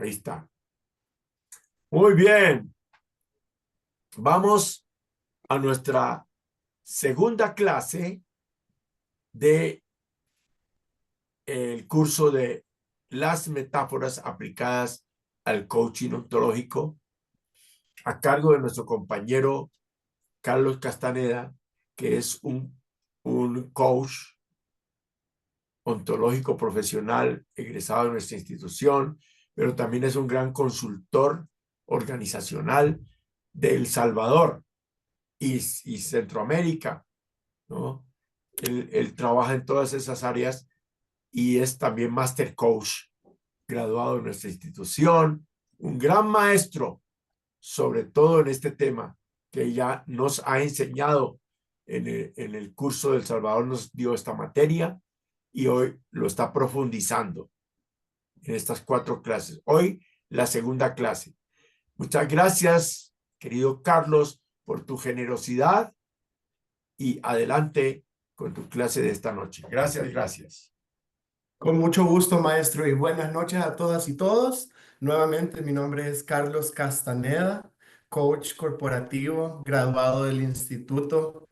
Ahí está. Muy bien. Vamos a nuestra segunda clase de el curso de las metáforas aplicadas al coaching ontológico a cargo de nuestro compañero Carlos Castaneda, que es un coach ontológico profesional egresado de nuestra institución, pero también es un gran consultor organizacional de El Salvador y Centroamérica, ¿no? Él trabaja en todas esas áreas y es también Master Coach, graduado de nuestra institución, un gran maestro, sobre todo en este tema que ya nos ha enseñado en el curso del Salvador, nos dio esta materia y hoy lo está profundizando en estas 4 clases. Hoy la segunda clase. Muchas gracias, querido Carlos, por tu generosidad y adelante con tu clase de esta noche. Gracias, gracias. Con mucho gusto, maestro, y buenas noches a todas y todos. Nuevamente, mi nombre es Carlos Castaneda, coach corporativo, graduado del Instituto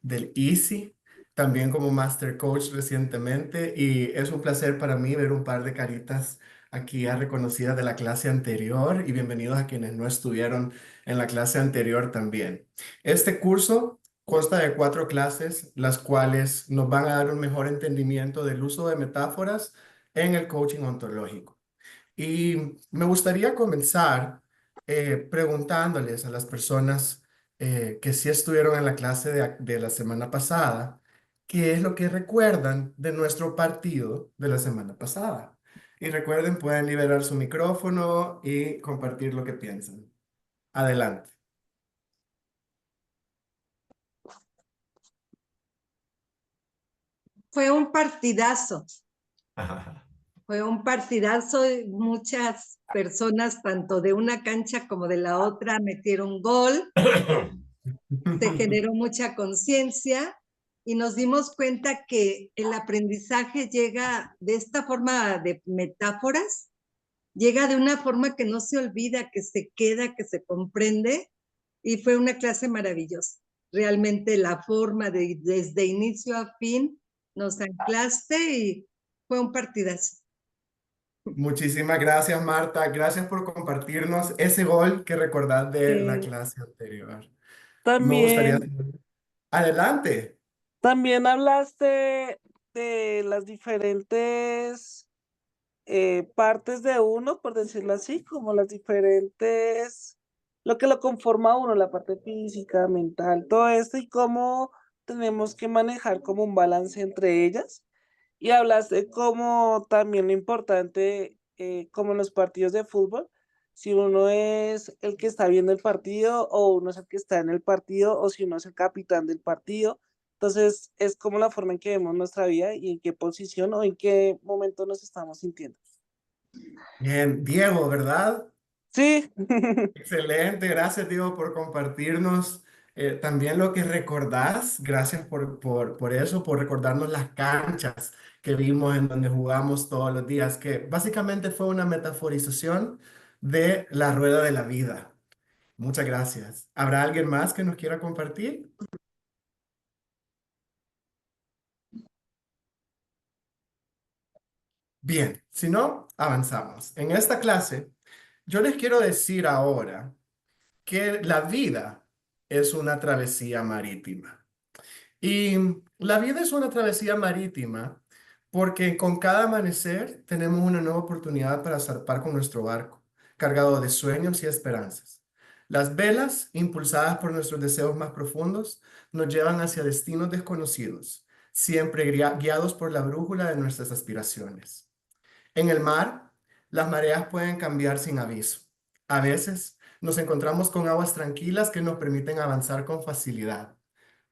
del ICI, también como Master Coach recientemente, y es un placer para mí ver un par de caritas aquí ya reconocidas de la clase anterior, y bienvenidos a quienes no estuvieron en la clase anterior también. Este curso consta de 4 clases, las cuales nos van a dar un mejor entendimiento del uso de metáforas en el coaching ontológico. Y me gustaría comenzar preguntándoles a las personas que sí estuvieron en la clase de la semana pasada, ¿qué es lo que recuerdan de nuestro partido de la semana pasada? Y recuerden, pueden liberar su micrófono y compartir lo que piensan. Adelante. Fue un partidazo. Fue un partidazo. Muchas personas, tanto de una cancha como de la otra, metieron gol. Se generó mucha conciencia y nos dimos cuenta que el aprendizaje llega de esta forma de metáforas, llega de una forma que no se olvida, que se queda, que se comprende, y fue una clase maravillosa. Realmente la forma de desde inicio a fin nos anclaste y fue un partidazo. Muchísimas gracias, Marta. Gracias por compartirnos ese gol que recordás de la clase anterior. Me gustaría... Adelante. También hablaste de las diferentes partes de uno, por decirlo así, como las diferentes, lo que lo conforma a uno, la parte física, mental, todo esto y cómo tenemos que manejar como un balance entre ellas. Y hablaste como también lo importante, como en los partidos de fútbol, si uno es el que está viendo el partido o uno es el que está en el partido o si uno es el capitán del partido. Entonces, es como la forma en que vemos nuestra vida y en qué posición o en qué momento nos estamos sintiendo. Bien, Diego, ¿verdad? Sí. Excelente, gracias Diego por compartirnos también lo que recordás. Gracias por eso, por recordarnos las canchas que vimos en donde jugamos todos los días, que básicamente fue una metaforización de la rueda de la vida. Muchas gracias. ¿Habrá alguien más que nos quiera compartir? Bien, si no, avanzamos. En esta clase, yo les quiero decir ahora que la vida es una travesía marítima. Y la vida es una travesía marítima porque con cada amanecer tenemos una nueva oportunidad para zarpar con nuestro barco, cargado de sueños y esperanzas. Las velas, impulsadas por nuestros deseos más profundos, nos llevan hacia destinos desconocidos, siempre guiados por la brújula de nuestras aspiraciones. En el mar, las mareas pueden cambiar sin aviso. A veces nos encontramos con aguas tranquilas que nos permiten avanzar con facilidad.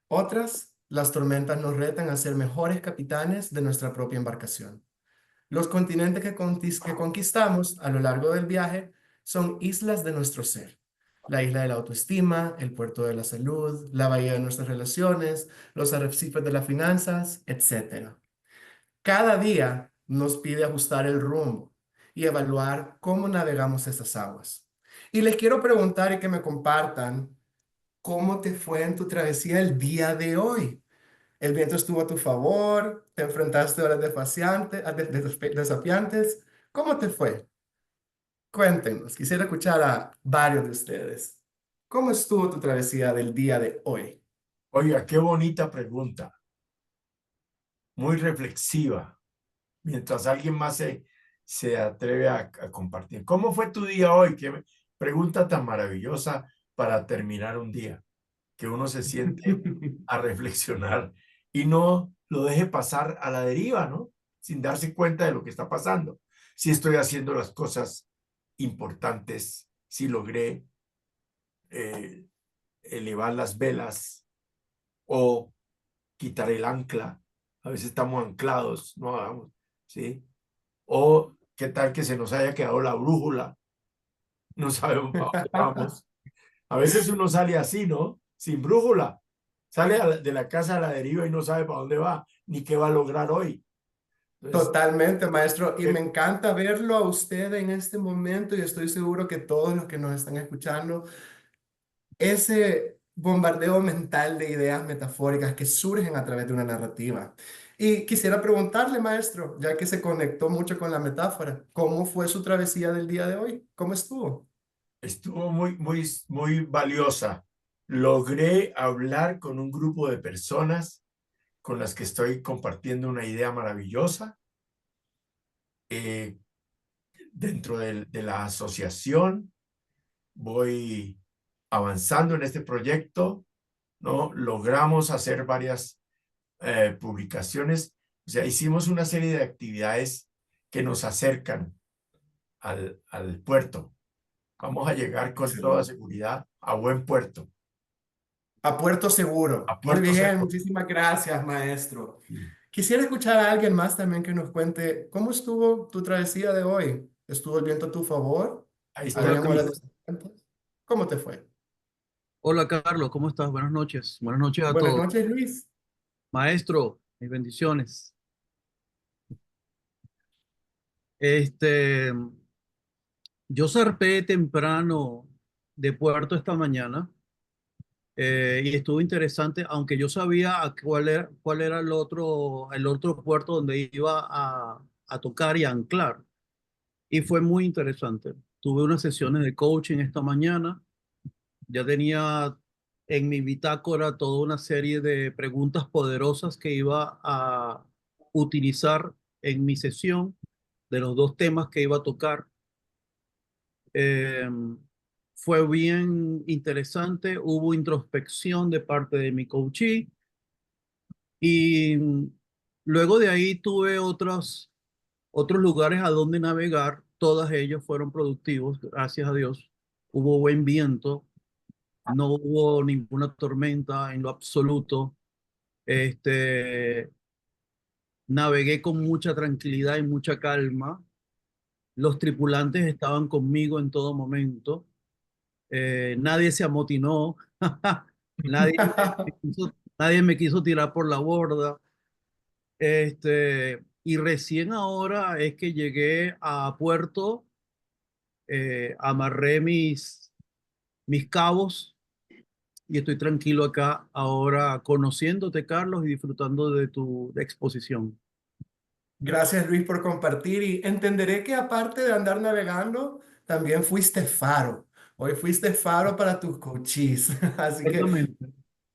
Otras, las tormentas nos retan a ser mejores capitanes de nuestra propia embarcación. Los continentes que conquistamos a lo largo del viaje son islas de nuestro ser. La isla de la autoestima, el puerto de la salud, la bahía de nuestras relaciones, los arrecifes de las finanzas, etc. Cada día nos pide ajustar el rumbo y evaluar cómo navegamos esas aguas. Y les quiero preguntar y que me compartan cómo te fue en tu travesía el día de hoy. ¿El viento estuvo a tu favor? ¿Te enfrentaste a horas desafiantes? ¿Cómo te fue? Cuéntenos, quisiera escuchar a varios de ustedes. ¿Cómo estuvo tu travesía del día de hoy? Oiga, qué bonita pregunta, muy reflexiva, mientras alguien más se atreve a compartir. ¿Cómo fue tu día hoy? Qué pregunta tan maravillosa para terminar un día, que uno se siente a reflexionar y no lo deje pasar a la deriva, ¿no? Sin darse cuenta de lo que está pasando. Si estoy haciendo las cosas importantes, si logré elevar las velas o quitar el ancla. A veces estamos anclados, no hagamos, ¿sí? O qué tal que se nos haya quedado la brújula, no sabemos para dónde vamos. A veces uno sale así, ¿no? Sin brújula. Sale de la casa a la deriva y no sabe para dónde va, ni qué va a lograr hoy. Entonces, Totalmente, maestro. Y me encanta verlo a usted en este momento y estoy seguro que todos los que nos están escuchando, ese bombardeo mental de ideas metafóricas que surgen a través de una narrativa. Y quisiera preguntarle, maestro, ya que se conectó mucho con la metáfora, ¿cómo fue su travesía del día de hoy? ¿Cómo estuvo? estuvo muy valiosa. Logré hablar con un grupo de personas con las que estoy compartiendo una idea maravillosa. Dentro de la asociación voy avanzando en este proyecto, ¿no? Logramos hacer varias publicaciones, o sea, hicimos una serie de actividades que nos acercan al puerto. Vamos a llegar con toda Excelente. seguridad a buen puerto. A puerto seguro. A Muy puerto bien, seguro. muchísimas gracias, maestro. Sí. Quisiera escuchar a alguien más también que nos cuente cómo estuvo tu travesía de hoy. ¿Estuvo el viento a tu favor? Ahí está Hola, ¿Habían horas Carlos. desafiantes? ¿Cómo te fue? Hola, Carlos, ¿cómo estás? Buenas noches. Buenas noches a Buenas todos. noches, Luis. Maestro, mis bendiciones. Este, yo zarpé temprano de puerto esta mañana y estuvo interesante, aunque yo sabía cuál era el otro puerto donde iba a tocar y a anclar. Y fue muy interesante. Tuve unas sesiones de coaching esta mañana. Ya tenía en mi bitácora toda una serie de preguntas poderosas que iba a utilizar en mi sesión de los dos temas que iba a tocar. Eh, Fue bien interesante, hubo introspección de parte de mi coachee y luego de ahí tuve otros lugares a donde navegar. Todos ellos fueron productivos, gracias a Dios. Hubo buen viento, no hubo ninguna tormenta en lo absoluto. Este, Navegué con mucha tranquilidad y mucha calma. Los tripulantes estaban conmigo en todo momento. Nadie se amotinó. Nadie nadie me quiso tirar por la borda. Y recién ahora es que llegué a puerto, amarré mis cabos y estoy tranquilo acá ahora conociéndote, Carlos, y disfrutando de tu exposición. Gracias, Luis, por compartir. Y entenderé que aparte de andar navegando, también fuiste faro. Hoy fuiste faro para tus coaches. Así que Ciertamente.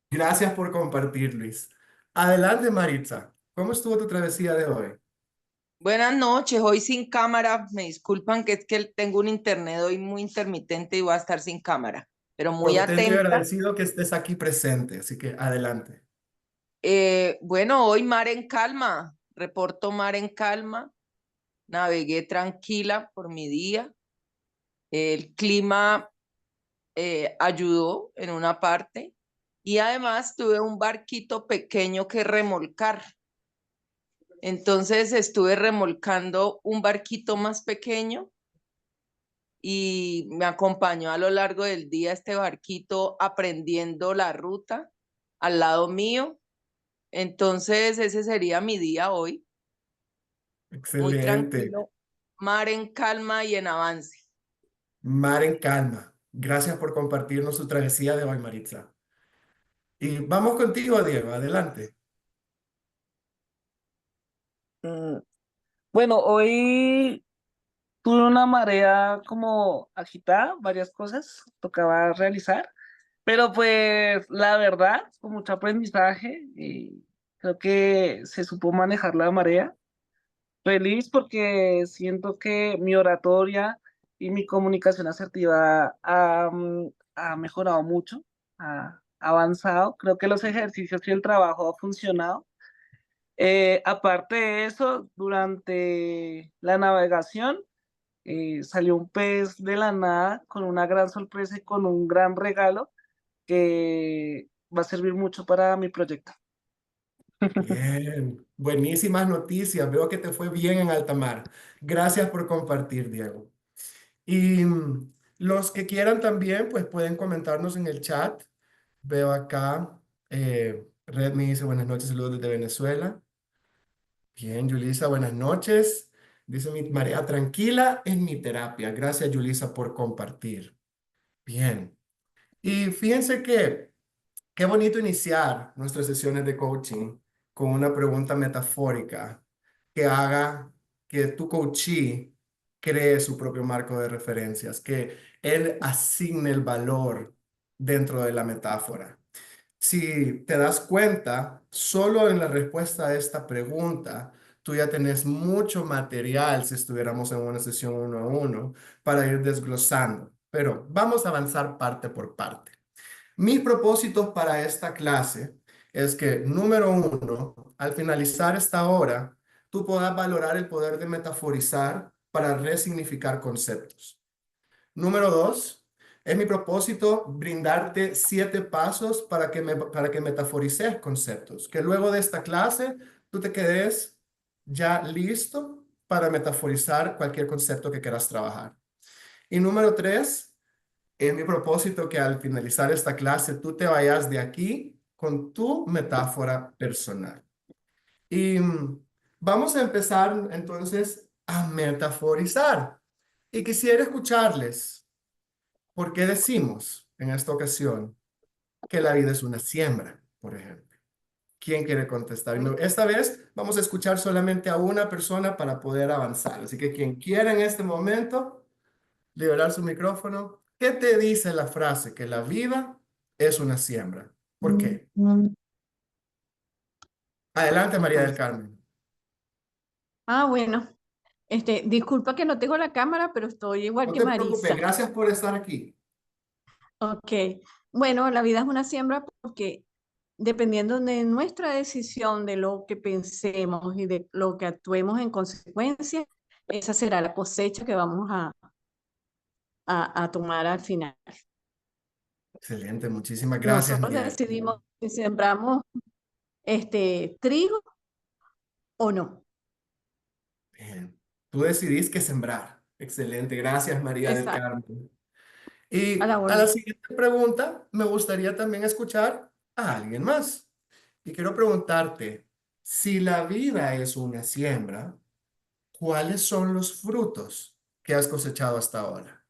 gracias por compartir, Luis. Adelante, Maritza. ¿Cómo estuvo tu travesía de hoy? Buenas noches, hoy sin cámara, me disculpan que es que tengo un internet hoy muy intermitente y voy a estar sin cámara, pero muy Contento y atenta. agradecido que estés aquí presente, así que adelante. Bueno, hoy mar en calma, reporto mar en calma, navegué tranquila por mi día, el clima ayudó en una parte y además tuve un barquito pequeño que remolcar. Entonces estuve remolcando un barquito más pequeño y me acompañó a lo largo del día este barquito aprendiendo la ruta al lado mío. Entonces ese sería mi día hoy, muy Excelente. tranquilo, Mar en calma y en avance. Mar en calma. Gracias por compartirnos su travesía de hoy, Maritza. Y vamos contigo, Diego. Adelante. Mm, Bueno, hoy tuve una marea como agitada, varias cosas tocaba realizar, pero pues la verdad, con mucho aprendizaje, creo que se supo manejar la marea. Feliz porque siento que mi oratoria y mi comunicación asertiva ha mejorado mucho, ha avanzado. Creo que los ejercicios y el trabajo ha funcionado. Aparte de eso, durante la navegación, salió un pez de la nada con una gran sorpresa y con un gran regalo que va a servir mucho para mi proyecto. Bien, buenísimas noticias. Veo que te fue bien en alta mar. Gracias por compartir, Diego. Y los que quieran también, pues pueden comentarnos en el chat. Veo acá, Red me dice buenas noches, saludos desde Venezuela. Bien, Yulisa, buenas noches. Dice mi marea tranquila en mi terapia. Gracias, Yulisa, por compartir. Bien. Y fíjense que qué bonito iniciar nuestras sesiones de coaching con una pregunta metafórica que haga que tu coachee cree su propio marco de referencias, que él asigne el valor dentro de la metáfora. Si te das cuenta, solo en la respuesta a esta pregunta, tú ya tenés mucho material si estuviéramos en una sesión uno a uno para ir desglosando. Pero vamos a avanzar parte por parte. Mis propósitos para esta clase es que, número uno, al finalizar esta hora, tú puedas valorar el poder de metaforizar para resignificar conceptos. Número dos, es mi propósito brindarte 7 pasos para que metaforices conceptos, que luego de esta clase tú te quedes ya listo para metaforizar cualquier concepto que quieras trabajar. Y número 3, es mi propósito que al finalizar esta clase tú te vayas de aquí con tu metáfora personal. Y vamos a empezar entonces a metaforizar. Y quisiera escucharles por qué decimos en esta ocasión que la vida es una siembra, por ejemplo. ¿Quién quiere contestar? Esta vez vamos a escuchar solamente a una persona para poder avanzar. Así que quien quiera en este momento liberar su micrófono. ¿Qué te dice la frase que la vida es una siembra? ¿Por qué? Adelante, María del Carmen. Bueno, disculpa que no tengo la cámara, pero estoy igual No que te preocupes, Marisa. gracias por estar aquí. Ok, bueno, la vida es una siembra porque dependiendo de nuestra decisión, de lo que pensemos y de lo que actuemos en consecuencia, esa será la cosecha que vamos a tomar al final. Excelente, muchísimas gracias, Nosotros María. decidimos si sembramos trigo o no. Bien. Tú decidís que sembrar. Excelente, gracias, María del Exacto, Carmen. Y a la a la orden. siguiente pregunta, me gustaría también escuchar a alguien más. Y quiero preguntarte, si la vida es una siembra, ¿cuáles son los frutos que has cosechado hasta ahora?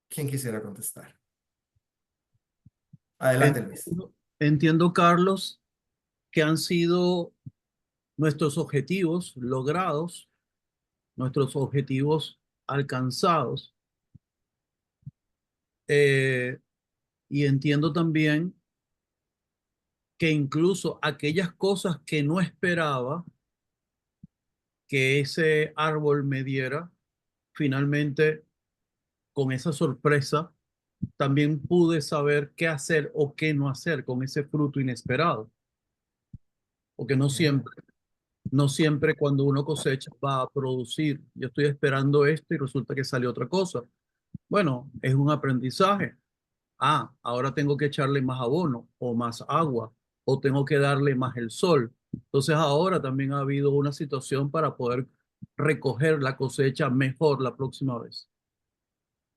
¿Quién quisiera contestar? Adelante, Luis. Entiendo, Carlos, que han sido nuestros objetivos logrados, nuestros objetivos alcanzados. Eh, y entiendo también que incluso aquellas cosas que no esperaba que ese árbol me diera, finalmente con esa sorpresa, también pude saber qué hacer o qué no hacer con ese fruto inesperado. Porque no siempre cuando uno cosecha va a producir. Yo estoy esperando esto y resulta que sale otra cosa. Bueno, es un aprendizaje. Ahora tengo que echarle más abono o más agua o tengo que darle más el sol. Entonces ahora también ha habido una situación para poder recoger la cosecha mejor la próxima vez.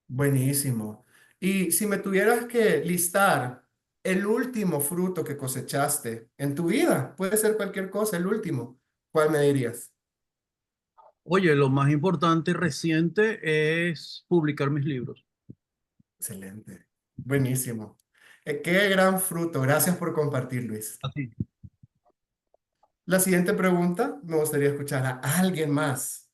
Buenísimo. Y si me tuvieras que listar el último fruto que cosechaste en tu vida, puede ser cualquier cosa, el último, ¿cuál me dirías? Oye, lo más importante y reciente es publicar mis libros. Excelente. Buenísimo. Qué gran fruto. Gracias por compartir, Luis. Así. La siguiente pregunta, me gustaría escuchar a alguien más.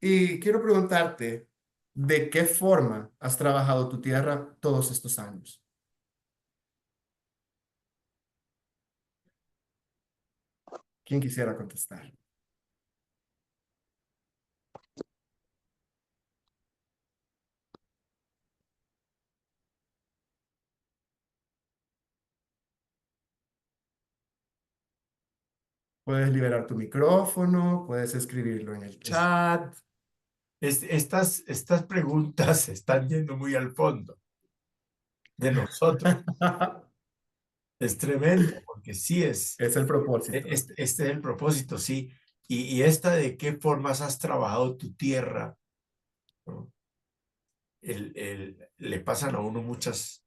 Y quiero preguntarte, ¿de qué forma has trabajado tu tierra todos estos años? ¿Quién quisiera contestar? Puedes liberar tu micrófono, puedes escribirlo en el chat. Estas preguntas se están yendo muy al fondo de nosotros. Es tremendo, porque sí Es el propósito. este es el propósito, sí. Y esta de qué formas has trabajado tu tierra, ¿no? Le pasan a uno muchas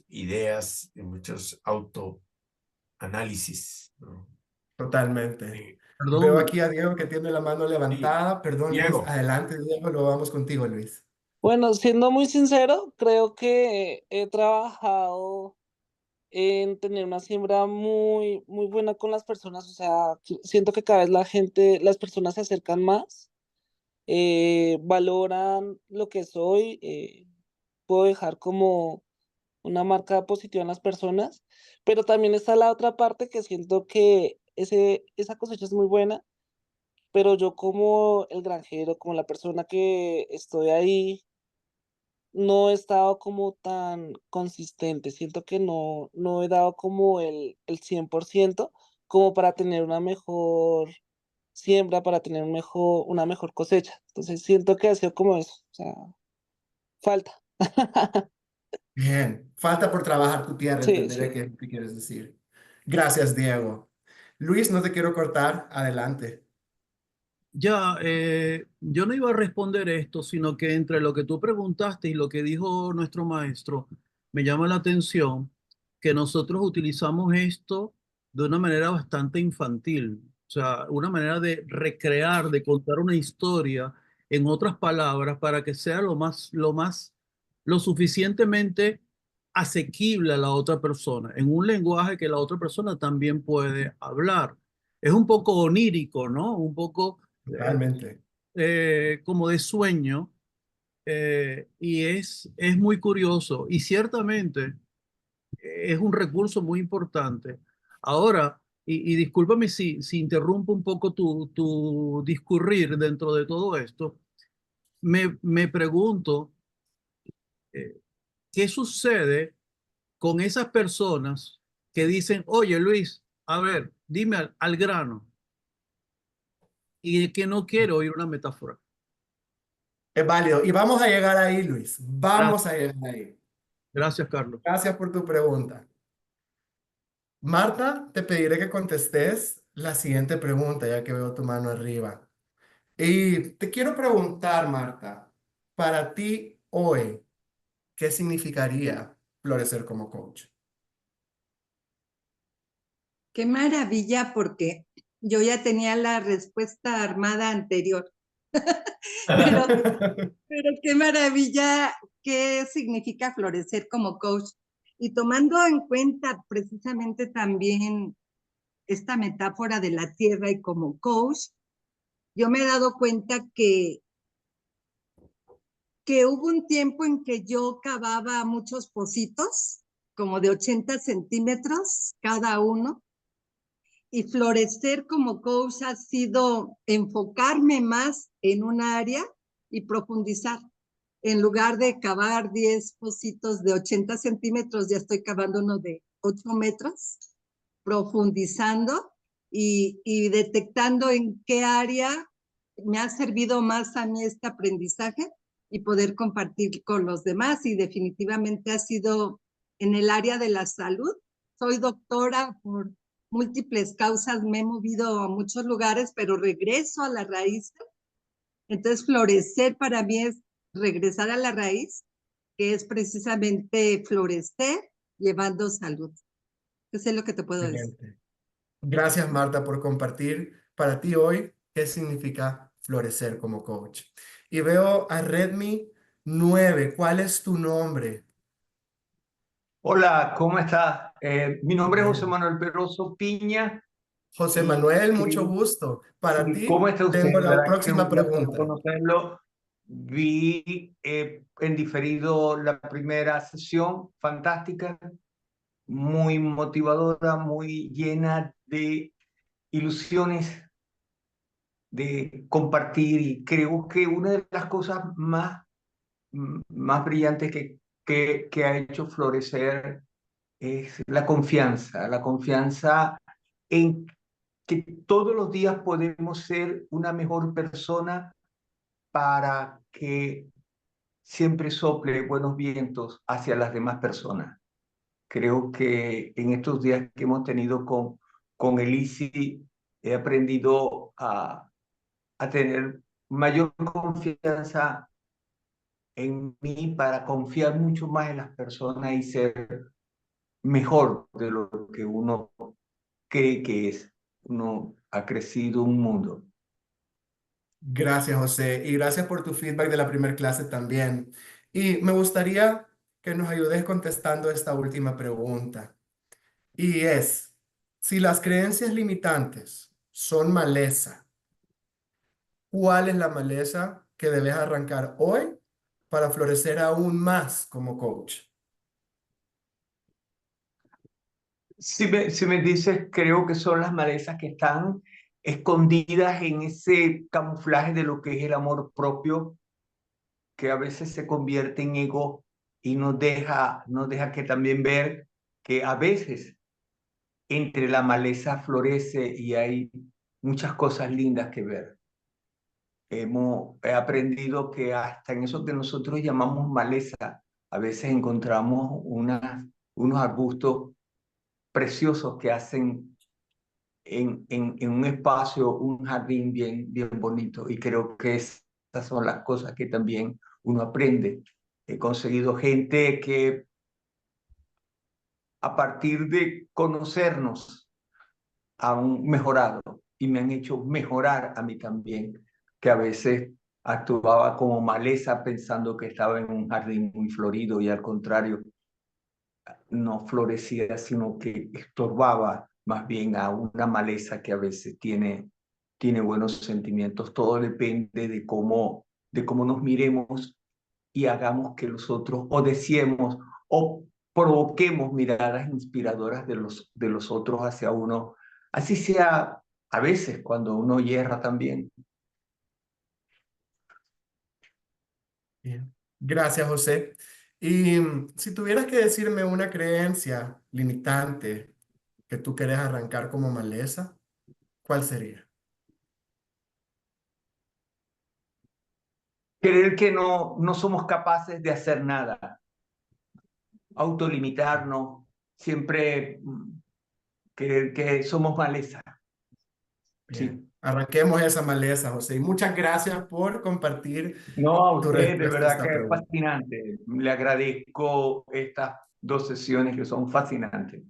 ideas y muchos autoanálisis, ¿no? Totalmente. Veo Perdón, aquí a Diego que tiene la mano Sí, levantada. Perdón, Luis. Diego. Adelante, Diego. Lo vamos contigo, Luis. Bueno, siendo muy sincero, creo que he trabajado en tener una siembra muy, muy buena con las personas. O sea, siento que cada vez las personas se acercan más, valoran lo que soy, puedo dejar como una marca positiva en las personas, pero también está la otra parte que siento que esa cosecha es muy buena, pero yo como el granjero, como la persona que estoy ahí, no he estado como tan consistente. Siento que no he dado como el 100% como para tener una mejor siembra, para tener una mejor cosecha. Entonces siento que ha sido como eso, o sea, falta. Bien. Falta por trabajar tu tierra. Sí, Entenderé sí. qué quieres decir. Gracias, Diego. Luis, no te quiero cortar. Adelante. ya, yo no iba a responder esto, sino que entre lo que tú preguntaste y lo que dijo nuestro maestro, me llama la atención que nosotros utilizamos esto de una manera bastante infantil, o sea, una manera de recrear, de contar una historia en otras palabras para que sea lo suficientemente asequible a la otra persona, en un lenguaje que la otra persona también puede hablar. Es un poco onírico, ¿no? Un poco Totalmente. como de sueño, y es muy curioso y ciertamente es un recurso muy importante. Ahora, y discúlpame si interrumpo un poco tu discurrir dentro de todo esto, me pregunto qué sucede con esas personas que dicen, oye Luis, a ver, dime al grano, y que no quiero oír una metáfora. Es válido. Y vamos a llegar ahí, Luis. Vamos Gracias, a llegar ahí. gracias Carlos. Gracias por tu pregunta. Marta, te pediré que contestes la siguiente pregunta, ya que veo tu mano arriba. Y te quiero preguntar, Marta, para ti hoy, ¿qué significaría florecer como coach? Qué maravilla, porque yo ya tenía la respuesta armada anterior. pero, pero qué maravilla, qué significa florecer como coach. Y tomando en cuenta precisamente también esta metáfora de la tierra y como coach, yo me he dado cuenta que hubo un tiempo en que yo cavaba muchos pocitos, como de 80 centímetros cada uno, y florecer como coach ha sido enfocarme más en un área y profundizar. En lugar de cavar 10 pocitos de 80 centímetros, ya estoy cavando uno de 8 metros, profundizando y detectando en qué área me ha servido más a mí este aprendizaje y poder compartir con los demás. Y definitivamente ha sido en el área de la salud. Soy doctora por múltiples causas, me he movido a muchos lugares, pero regreso a la raíz. Entonces, florecer para mí es regresar a la raíz, que es precisamente florecer llevando salud. Eso es lo que te puedo decir. Excelente. Gracias, Marta, por compartir para ti hoy qué significa florecer como coach. Y veo a Redmi 9. ¿Cuál es tu nombre? Hola, ¿cómo estás? Mi nombre es José Bien. Manuel Peroso Piña José y Manuel, mucho gusto. Para ¿cómo ti está usted? tengo De la verdad que es próxima un placer pregunta. conocerlo. Vi en diferido la primera sesión, fantástica, muy motivadora, muy llena de ilusiones de compartir y creo que una de las cosas más brillantes que ha hecho florecer es la confianza en que todos los días podemos ser una mejor persona para que siempre sople buenos vientos hacia las demás personas. Creo que en estos días que hemos tenido con Elisi, he aprendido a tener mayor confianza en mí para confiar mucho más en las personas y ser mejor de lo que uno cree que es. Uno ha crecido un mundo. Gracias, José, y gracias por tu feedback de la primera clase también. Y me gustaría que nos ayudes contestando esta última pregunta. Y es, si las creencias limitantes son maleza, ¿cuál es la maleza que debes arrancar hoy para florecer aún más como coach? Si me dices, creo que son las malezas que están escondidas en ese camuflaje de lo que es el amor propio, que a veces se convierte en ego y nos deja que también ver que a veces entre la maleza florece y hay muchas cosas lindas que ver. He aprendido que hasta en eso que nosotros llamamos maleza, a veces encontramos unos arbustos preciosos que hacen en un espacio, un jardín bien bonito. Y creo que esas son las cosas que también uno aprende. He conseguido gente que a partir de conocernos han mejorado y me han hecho mejorar a mí también, que a veces actuaba como maleza pensando que estaba en un jardín muy florido y al contrario, no florecía, sino que estorbaba más bien a una maleza que a veces tiene buenos sentimientos. Todo depende de cómo nos miremos y hagamos que los otros o deseemos o provoquemos miradas inspiradoras de los otros hacia uno. Así sea a veces cuando uno hierra también. Bien. Gracias, José. Y si tuvieras que decirme una creencia limitante que tú querés arrancar como maleza, ¿cuál sería? Creer que no somos capaces de hacer nada, autolimitarnos, siempre creer que somos maleza. Bien. Sí. Arranquemos esa maleza, José. Y muchas gracias por compartir No, a tu usted, de respuesta a verdad esta que es pregunta. fascinante. Le agradezco estas 2 sesiones que son fascinantes.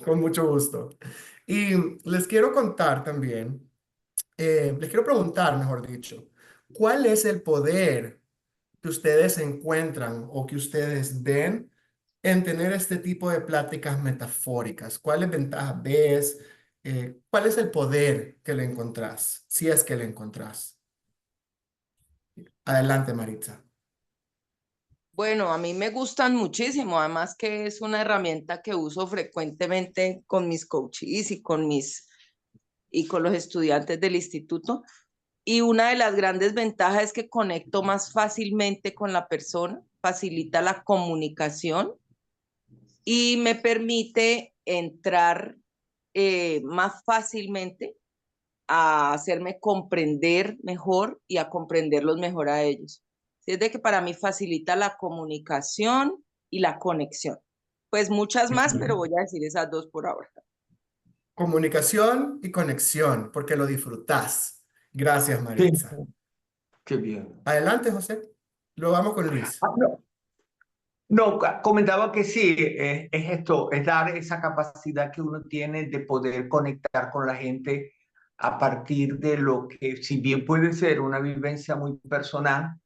Con mucho gusto. Y les quiero contar también, les quiero preguntar, mejor dicho, ¿cuál es el poder que ustedes encuentran o que ustedes ven en tener este tipo de pláticas metafóricas? ¿Cuáles ventajas ves? ¿Cuál es el poder que le encontrás? Si es que le encontrás. Adelante, Maritza. Bueno, a mí me gustan muchísimo, además que es una herramienta que uso frecuentemente con mis coaches y con los estudiantes del instituto. Y una de las grandes ventajas es que conecto más fácilmente con la persona, facilita la comunicación y me permite entrar más fácilmente a hacerme comprender mejor y a comprenderlos mejor a ellos. Es de que para mí facilita la comunicación y la conexión. Pues muchas más, pero voy a decir esas dos por ahora. Comunicación y conexión, porque lo disfrutás. Gracias, Sí, Maritza. qué bien. Adelante, José. Luego vamos con Luis. No, No, comentaba que sí, es esto, es dar esa capacidad que uno tiene de poder conectar con la gente a partir de lo que, si bien puede ser una vivencia muy personal,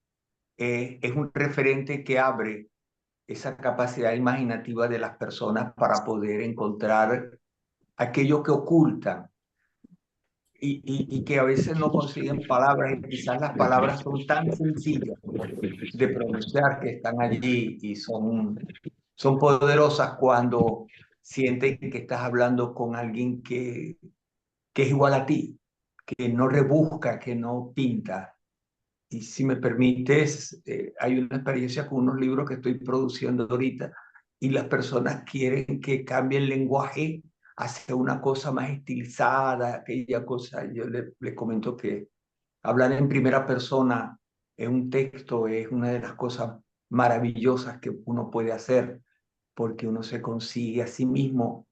es un referente que abre esa capacidad imaginativa de las personas para poder encontrar aquello que ocultan y que a veces no consiguen palabras y quizás las palabras son tan sencillas de pronunciar que están allí y son poderosas cuando sienten que estás hablando con alguien que es igual a ti, que no rebusca, que no pinta. Y si me permites, hay una experiencia con unos libros que estoy produciendo ahorita y las personas quieren que cambie el lenguaje hacia una cosa más estilizada, aquella cosa. Yo le comento que hablar en primera persona en un texto es una de las cosas maravillosas que uno puede hacer, porque uno se consigue a sí mismo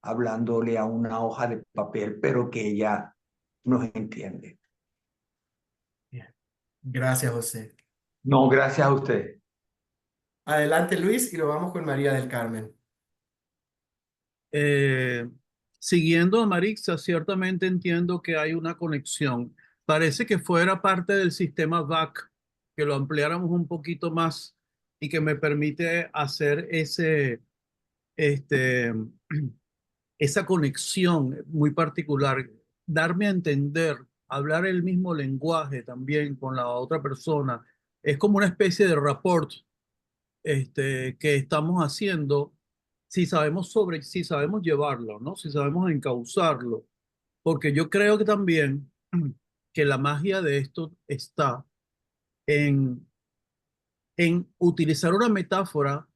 hablándole a una hoja de papel, pero que ella nos entiende. Gracias, José. No, gracias a usted. Adelante, Luis, y lo vamos con María del Carmen. Eh, Siguiendo a Marixa, ciertamente entiendo que hay una conexión. Parece que fuera parte del sistema VAC, que lo ampliáramos un poquito más y que me permite hacer este, esa conexión muy particular, darme a entender, hablar el mismo lenguaje también con la otra persona. Es como una especie de rapport que estamos haciendo si sabemos llevarlo, ¿no? Si sabemos encauzarlo. Porque yo creo que también que la magia de esto está en, en utilizar una metáfora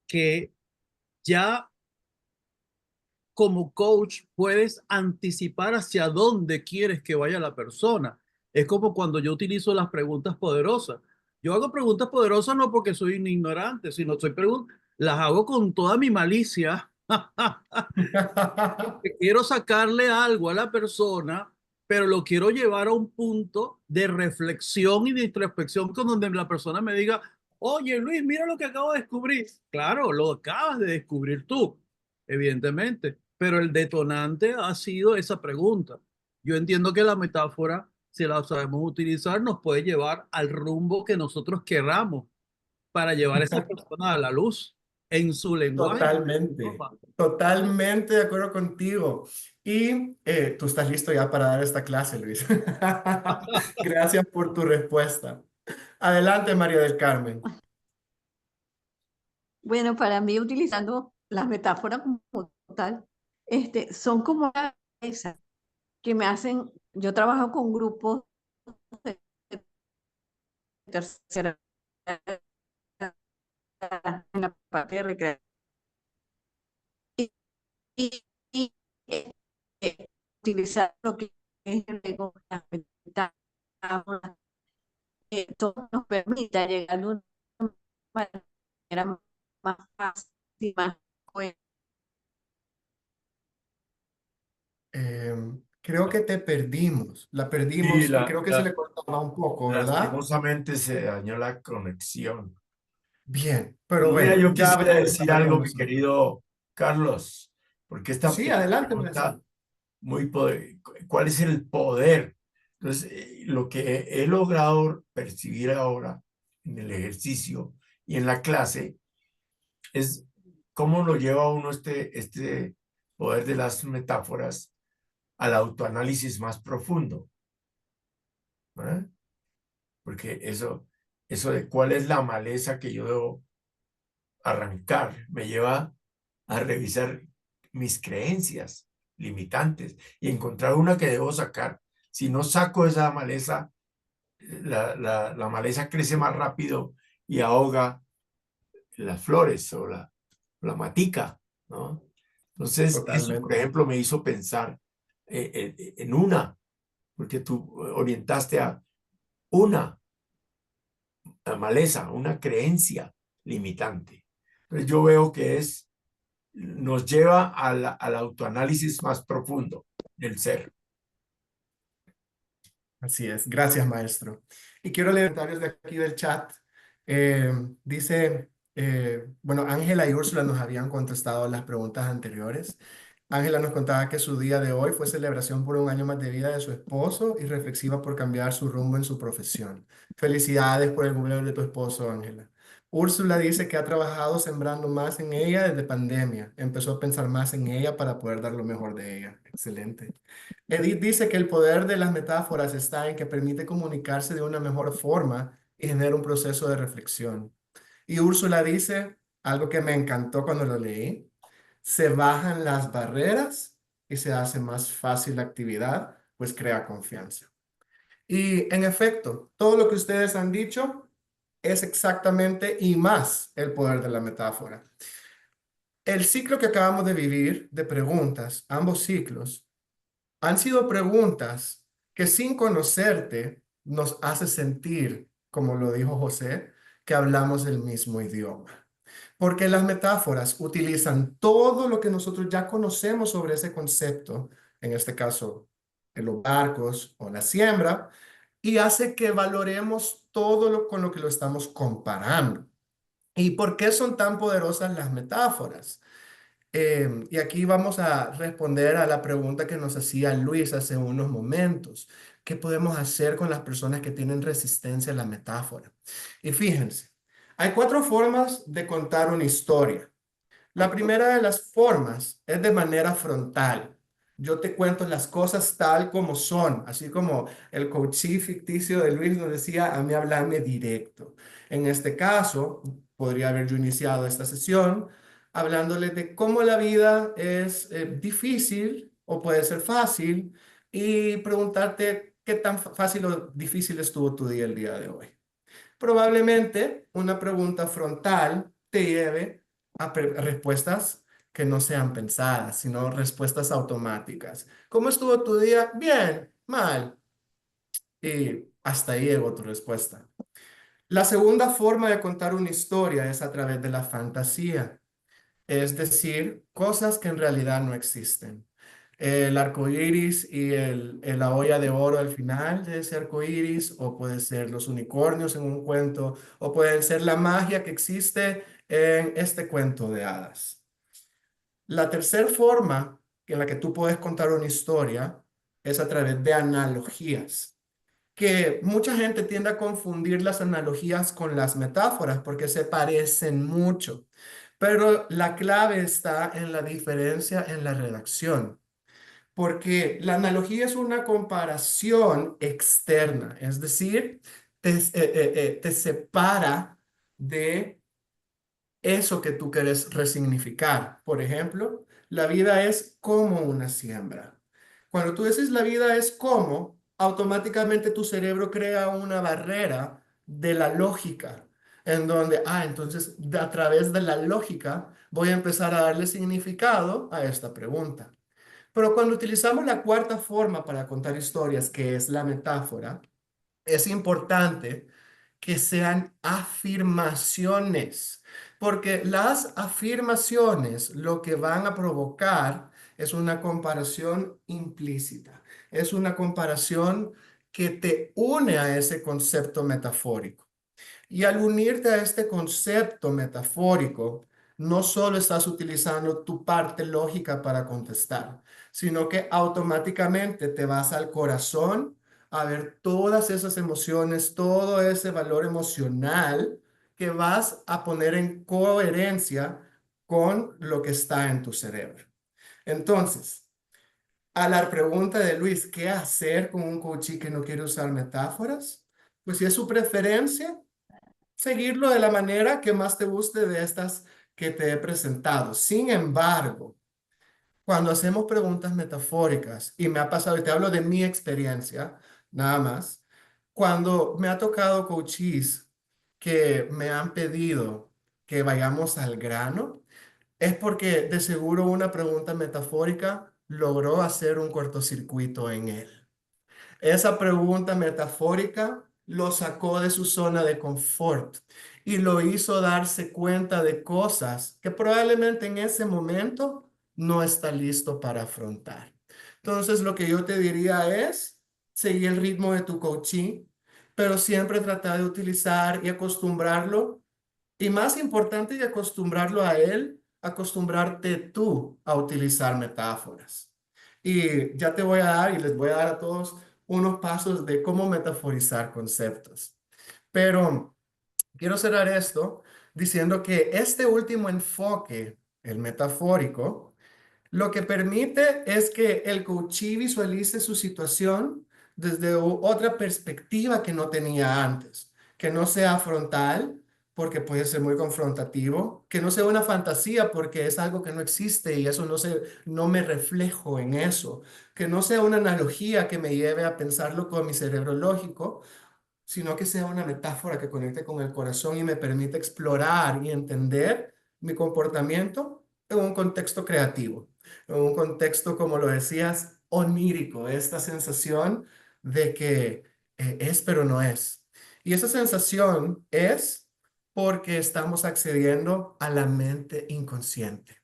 que ya como coach puedes anticipar hacia dónde quieres que vaya la persona. Es como cuando yo utilizo las preguntas poderosas. Yo hago preguntas poderosas no porque soy un ignorante, sino las hago con toda mi malicia. Quiero sacarle algo a la persona, pero lo quiero llevar a un punto de reflexión y de introspección con donde la persona me diga, oye Luis, mira lo que acabo de descubrir. Claro, lo acabas de descubrir tú, evidentemente, pero el detonante ha sido esa pregunta. Yo entiendo que la metáfora, si la sabemos utilizar, nos puede llevar al rumbo que nosotros queramos para llevar a esa persona a la luz en su lenguaje. Totalmente, totalmente de acuerdo contigo. Y tú estás listo ya para dar esta clase, Luis. Gracias por tu respuesta. Adelante, María del Carmen. Bueno, para mí, utilizando las metáforas como tal, son como una mesa que me hacen, yo trabajo con grupos de tercera edad en la parte de recreación y, y, eh, utilizar lo que es el lenguaje, las metáforas, todo nos permite llegar de una manera más fácil, más coherente. Creo que te perdimos, la Y perdimos y creo que se le cortaba un poco, ¿verdad? lastimosamente se dañó la conexión. Bien, pero Mira, bueno, yo ya quisiera vamos a decir estar con algo, mi nosotros. querido Carlos, porque Sí, esta adelante, pregunta maestro. muy poder, ¿cuál es el poder? Entonces, lo que he logrado percibir ahora en el ejercicio y en la clase es cómo lo lleva uno este poder de las metáforas al autoanálisis más profundo, ¿eh? Porque eso de cuál es la maleza que yo debo arrancar me lleva a revisar mis creencias limitantes y encontrar una que debo sacar. Si no saco esa maleza, la maleza crece más rápido y ahoga las flores o la matica, ¿no? Entonces, eso, por Totalmente. ejemplo, me hizo pensar en una, porque tú orientaste a una maleza, una creencia limitante. Entonces, yo veo que nos lleva al autoanálisis más profundo del ser. Así es. Gracias, maestro. Y quiero leer comentarios de aquí del chat. Dice Bueno, Ángela y Úrsula nos habían contestado las preguntas anteriores. Ángela nos contaba que su día de hoy fue celebración por un año más de vida de su esposo y reflexiva por cambiar su rumbo en su profesión. Felicidades por el cumpleaños de tu esposo, Ángela. Úrsula dice que ha trabajado sembrando más en ella desde pandemia. Empezó a pensar más en ella para poder dar lo mejor de ella. Excelente. Edith dice que el poder de las metáforas está en que permite comunicarse de una mejor forma y genera un proceso de reflexión. Y Úrsula dice algo que me encantó cuando lo leí: se bajan las barreras y se hace más fácil la actividad, pues crea confianza. Y en efecto, todo lo que ustedes han dicho es exactamente y más el poder de la metáfora. El ciclo que acabamos de vivir de preguntas, ambos ciclos, han sido preguntas que sin conocerte nos hace sentir, como lo dijo José, que hablamos el mismo idioma. Porque las metáforas utilizan todo lo que nosotros ya conocemos sobre ese concepto, en este caso, en los barcos o la siembra, y hace que valoremos todo con lo que lo estamos comparando. ¿Y por qué son tan poderosas las metáforas? Y aquí vamos a responder a la pregunta que nos hacía Luis hace unos momentos. ¿Qué podemos hacer con las personas que tienen resistencia a la metáfora? Y fíjense, hay 4 formas de contar una historia. La primera de las formas es de manera frontal. Yo te cuento las cosas tal como son, así como el coachí ficticio de Luis nos decía, a mí hablarme directo. En este caso, podría haber yo iniciado esta sesión hablándole de cómo la vida es difícil o puede ser fácil y preguntarte qué tan fácil o difícil estuvo tu día el día de hoy. Probablemente una pregunta frontal te lleve a respuestas que no sean pensadas, sino respuestas automáticas. ¿Cómo estuvo tu día? Bien, mal. Y hasta ahí llegó tu respuesta. La segunda forma de contar una historia es a través de la fantasía, es decir, cosas que en realidad no existen. El arco iris y la olla de oro al final de ese arco iris, o puede ser los unicornios en un cuento, o puede ser la magia que existe en este cuento de hadas. La tercera forma en la que tú puedes contar una historia es a través de analogías, que mucha gente tiende a confundir las analogías con las metáforas porque se parecen mucho, pero la clave está en la diferencia en la redacción, porque la analogía es una comparación externa, es decir, te separa de eso que tú quieres resignificar. Por ejemplo, la vida es como una siembra. Cuando tú dices la vida es como, automáticamente tu cerebro crea una barrera de la lógica, en donde, entonces a través de la lógica voy a empezar a darle significado a esta pregunta. Pero cuando utilizamos la cuarta forma para contar historias, que es la metáfora, es importante que sean afirmaciones, porque las afirmaciones lo que van a provocar es una comparación implícita, es una comparación que te une a ese concepto metafórico. Y al unirte a este concepto metafórico, no solo estás utilizando tu parte lógica para contestar, sino que automáticamente te vas al corazón a ver todas esas emociones, todo ese valor emocional que vas a poner en coherencia con lo que está en tu cerebro. Entonces, a la pregunta de Luis, ¿qué hacer con un coachí que no quiere usar metáforas? Pues si es su preferencia, seguirlo de la manera que más te guste de estas que te he presentado. Sin embargo, cuando hacemos preguntas metafóricas, y me ha pasado, y te hablo de mi experiencia, nada más, cuando me ha tocado coaches que me han pedido que vayamos al grano, es porque de seguro una pregunta metafórica logró hacer un cortocircuito en él. Esa pregunta metafórica lo sacó de su zona de confort y lo hizo darse cuenta de cosas que probablemente en ese momento no está listo para afrontar. Entonces, lo que yo te diría es seguir el ritmo de tu coaching, pero siempre tratar de utilizar y acostumbrarlo Y más importante que acostumbrarlo a él, acostumbrarte tú a utilizar metáforas. Y ya te voy a dar y les voy a dar a todos unos pasos de cómo metaforizar conceptos. Pero quiero cerrar esto diciendo que este último enfoque, el metafórico, lo que permite es que el coachee visualice su situación desde otra perspectiva que no tenía antes, que no sea frontal, porque puede ser muy confrontativo, que no sea una fantasía porque es algo que no existe y eso no me reflejo en eso, que no sea una analogía que me lleve a pensarlo con mi cerebro lógico, sino que sea una metáfora que conecte con el corazón y me permita explorar y entender mi comportamiento en un contexto creativo, en un contexto, como lo decías, onírico, esta sensación de que es pero no es. Y esa sensación es porque estamos accediendo a la mente inconsciente.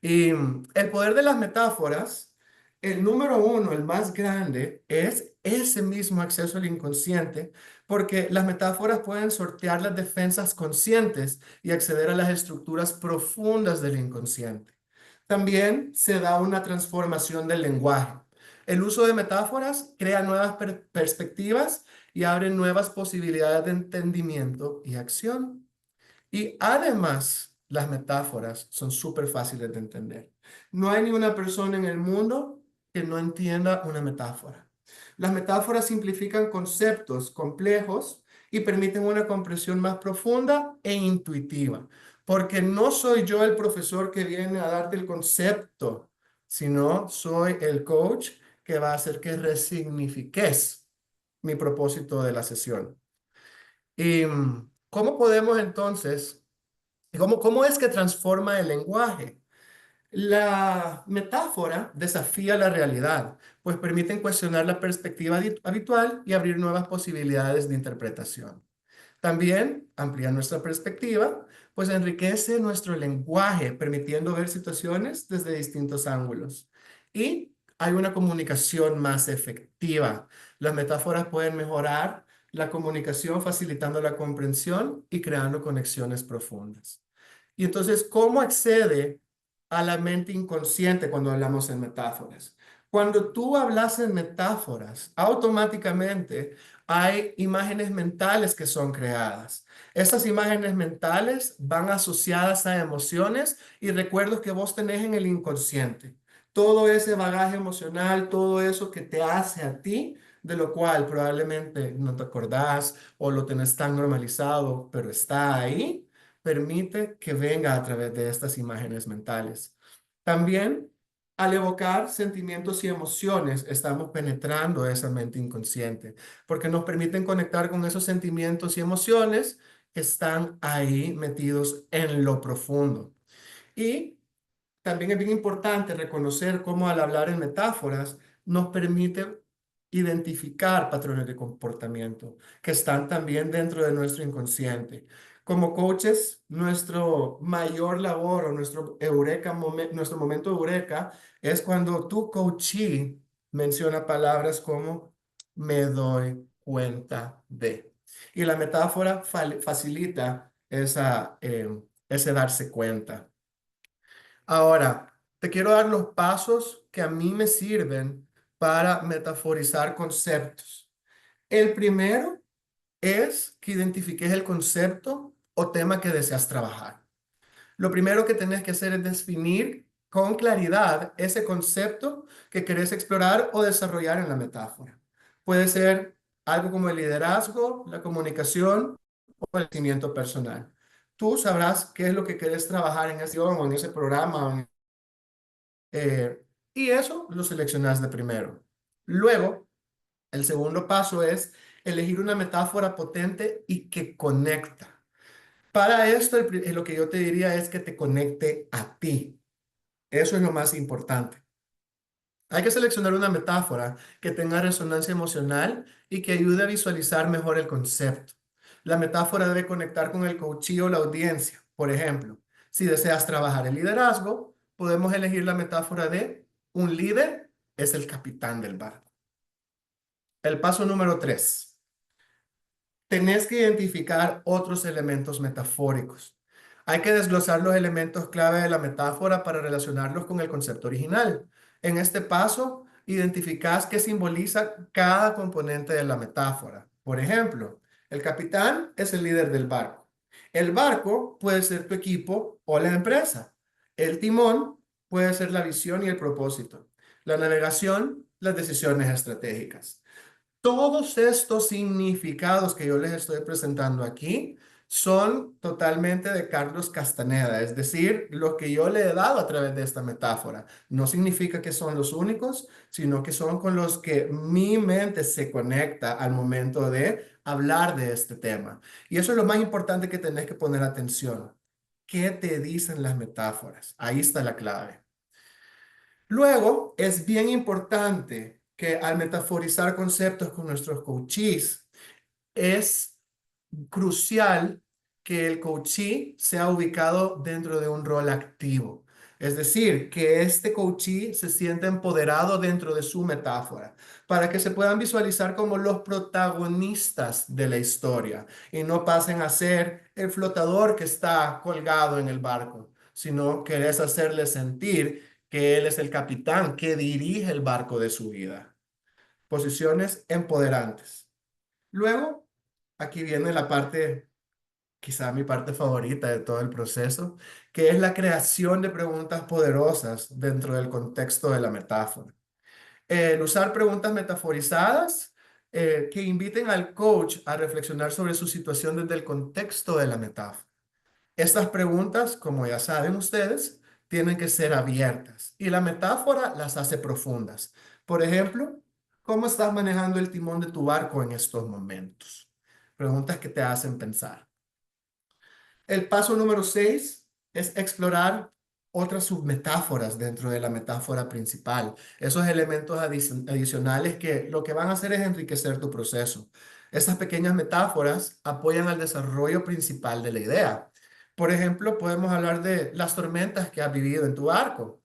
Y el poder de las metáforas, el número uno, el más grande, es ese mismo acceso al inconsciente, porque las metáforas pueden sortear las defensas conscientes y acceder a las estructuras profundas del inconsciente. También se da una transformación del lenguaje. El uso de metáforas crea nuevas perspectivas y abre nuevas posibilidades de entendimiento y acción. Y además, las metáforas son súper fáciles de entender. No hay ni una persona en el mundo que no entienda una metáfora. Las metáforas simplifican conceptos complejos y permiten una comprensión más profunda e intuitiva, porque no soy yo el profesor que viene a darte el concepto, sino soy el coach que va a hacer que resignifiques mi propósito de la sesión. ¿Y cómo podemos entonces cómo es que transforma el lenguaje? La metáfora desafía la realidad, pues permiten cuestionar la perspectiva habitual y abrir nuevas posibilidades de interpretación. También amplía nuestra perspectiva, pues enriquece nuestro lenguaje, permitiendo ver situaciones desde distintos ángulos. Y hay una comunicación más efectiva. Las metáforas pueden mejorar la comunicación, facilitando la comprensión y creando conexiones profundas. Y entonces, ¿cómo accede a la mente inconsciente cuando hablamos en metáforas? Cuando tú hablas en metáforas, automáticamente hay imágenes mentales que son creadas. Esas imágenes mentales van asociadas a emociones y recuerdos que vos tenés en el inconsciente. Todo ese bagaje emocional, todo eso que te hace a ti, de lo cual probablemente no te acordás o lo tenés tan normalizado, pero está ahí, permite que venga a través de estas imágenes mentales. También, al evocar sentimientos y emociones, estamos penetrando esa mente inconsciente, porque nos permiten conectar con esos sentimientos y emociones que están ahí metidos en lo profundo. Y también es bien importante reconocer cómo al hablar en metáforas nos permite identificar patrones de comportamiento que están también dentro de nuestro inconsciente. Como coaches, nuestro mayor labor o nuestro nuestro momento eureka es cuando tu coachee menciona palabras como me doy cuenta de. Y la metáfora facilita ese darse cuenta. Ahora, te quiero dar los pasos que a mí me sirven para metaforizar conceptos. El primero es que identifiques el concepto o tema que deseas trabajar. Lo primero que tenés que hacer es definir con claridad ese concepto que querés explorar o desarrollar en la metáfora. Puede ser algo como el liderazgo, la comunicación o el crecimiento personal. Tú sabrás qué es lo que querés trabajar en ese o en ese programa. Y eso lo seleccionas de primero. Luego, el segundo paso es elegir una metáfora potente y que conecta. Para esto, lo que yo te diría es que te conecte a ti. Eso es lo más importante. Hay que seleccionar una metáfora que tenga resonancia emocional y que ayude a visualizar mejor el concepto. La metáfora debe conectar con el coachee o la audiencia. Por ejemplo, si deseas trabajar el liderazgo, podemos elegir la metáfora de un líder es el capitán del barco. El paso número 3. tenés que identificar otros elementos metafóricos. Hay que desglosar los elementos clave de la metáfora para relacionarlos con el concepto original. En este paso, identificás qué simboliza cada componente de la metáfora. Por ejemplo, el capitán es el líder del barco. El barco puede ser tu equipo o la empresa. El timón puede ser la visión y el propósito. La navegación, las decisiones estratégicas. Todos estos significados que yo les estoy presentando aquí son totalmente de Carlos Castaneda, es decir, lo que yo le he dado a través de esta metáfora. No significa que son los únicos, sino que son con los que mi mente se conecta al momento de hablar de este tema. Y eso es lo más importante que tenés que poner atención. ¿Qué te dicen las metáforas? Ahí está la clave. Luego, es bien importante que al metaforizar conceptos con nuestros coachees, es crucial que el coachee sea ubicado dentro de un rol activo. Es decir, que este coachee se sienta empoderado dentro de su metáfora para que se puedan visualizar como los protagonistas de la historia y no pasen a ser el flotador que está colgado en el barco, sino querés hacerle sentir que él es el capitán que dirige el barco de su vida. Posiciones empoderantes. Luego, aquí viene la parte, quizá mi parte favorita de todo el proceso, que es la creación de preguntas poderosas dentro del contexto de la metáfora. El usar preguntas metaforizadas que inviten al coach a reflexionar sobre su situación desde el contexto de la metáfora. Estas preguntas, como ya saben ustedes, tienen que ser abiertas y la metáfora las hace profundas. Por ejemplo, ¿cómo estás manejando el timón de tu barco en estos momentos? Preguntas que te hacen pensar. El paso número 6 es explorar otras submetáforas dentro de la metáfora principal. Esos elementos adicionales que lo que van a hacer es enriquecer tu proceso. Estas pequeñas metáforas apoyan al desarrollo principal de la idea. Por ejemplo, podemos hablar de las tormentas que has vivido en tu barco,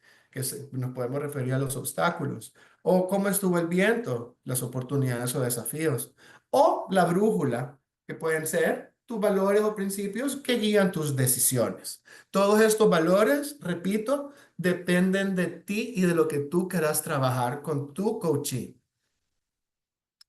nos podemos referir a los obstáculos, o cómo estuvo el viento, las oportunidades o desafíos, o la brújula, que pueden ser tus valores o principios que guían tus decisiones. Todos estos valores, repito, dependen de ti y de lo que tú quieras trabajar con tu coachee.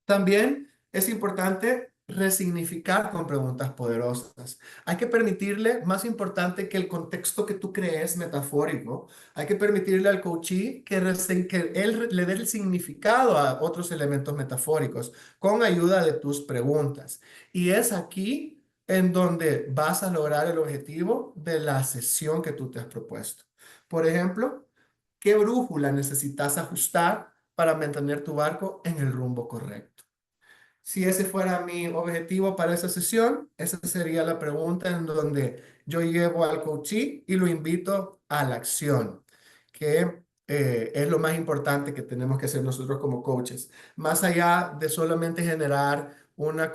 También es importante resignificar con preguntas poderosas. Hay que permitirle, más importante que el contexto que tú crees metafórico, hay que permitirle al coachee que él le dé el significado a otros elementos metafóricos con ayuda de tus preguntas. Y es aquí en donde vas a lograr el objetivo de la sesión que tú te has propuesto. Por ejemplo, ¿qué brújula necesitas ajustar para mantener tu barco en el rumbo correcto? Si ese fuera mi objetivo para esa sesión, esa sería la pregunta en donde yo llevo al coachee y lo invito a la acción, que es lo más importante que tenemos que hacer nosotros como coaches. Más allá de solamente generar una